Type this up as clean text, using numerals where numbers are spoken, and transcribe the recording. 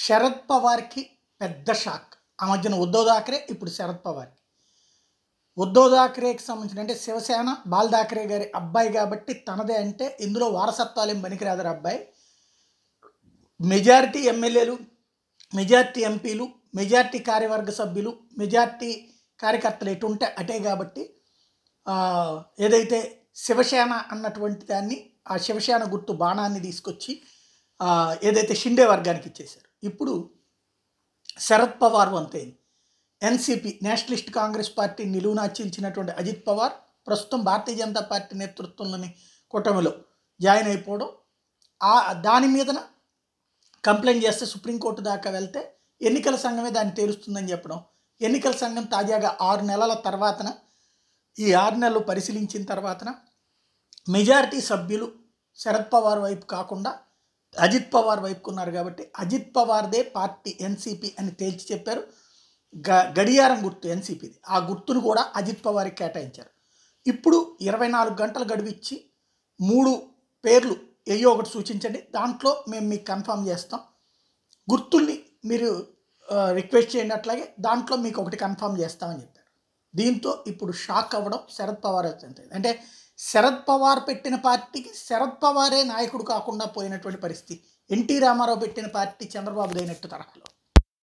శరద్ పవార్కి పెద్ద షాక్. ఆ మధ్యన ఉద్ధవ్ థాకరే, ఇప్పుడు శరద్ పవార్కి. ఉద్ధవ్ థాకరేకి సంబంధించిన అంటే శివసేన బాల్ థాకరే గారి అబ్బాయి కాబట్టి తనదే అంటే ఇందులో వారసత్వాలేం పనికిరాదు అబ్బాయి. మెజారిటీ ఎమ్మెల్యేలు, మెజారిటీ ఎంపీలు, మెజారిటీ కార్యవర్గ సభ్యులు, మెజారిటీ కార్యకర్తలు ఎటు ఉంటే అటే కాబట్టి ఏదైతే శివసేన అన్నటువంటి దాన్ని ఆ శివసేన గుర్తు బాణాన్ని తీసుకొచ్చి ఏదైతే షిండే వర్గానికి ఇచ్చేశారు. ఇప్పుడు శరద్ పవార్ వంతైంది. ఎన్సీపీ నేషనలిస్ట్ కాంగ్రెస్ పార్టీ నిలువునా చీల్చినటువంటి అజిత్ పవార్ ప్రస్తుతం భారతీయ జనతా పార్టీ నేతృత్వంలోని కూటమిలో జాయిన్ అయిపోవడం, దాని మీదన కంప్లైంట్ చేస్తే సుప్రీంకోర్టు దాకా వెళ్తే ఎన్నికల సంఘమే దాన్ని తేలుస్తుందని చెప్పడం. ఎన్నికల సంఘం తాజాగా 6 నెలల తర్వాతన ఈ 6 నెలలు పరిశీలించిన తర్వాతన మెజారిటీ సభ్యులు శరద్ పవార్ వైపు కాకుండా అజిత్ పవార్ వైపుకున్నారు కాబట్టి అజిత్ పవార్దే పార్టీ ఎన్సీపీ అని తేల్చి చెప్పారు. గడియారం గుర్తు ఎన్సీపీది, ఆ గుర్తును కూడా అజిత్ పవార్కి కేటాయించారు. ఇప్పుడు 24 గంటలు గడివిచ్చి 3 పేర్లు ఏయో ఒకటి సూచించండి, దాంట్లో మేము మీకు కన్ఫర్మ్ చేస్తాం, గుర్తుల్ని మీరు రిక్వెస్ట్ చేయండి, అట్లాగే దాంట్లో మీకు ఒకటి కన్ఫర్మ్ చేస్తామని చెప్పారు. దీంతో ఇప్పుడు షాక్ అవ్వడం శరద్ పవార్ అవుతుంది. అంటే శరద్ పవార్ పెట్టిన పార్టీకి శరద్ పవారే నాయకుడు కాకుండా పోయినటువంటి పరిస్థితి. ఎన్టీ రామారావు పెట్టిన పార్టీ చంద్రబాబుదైనట్టు తరహాలో.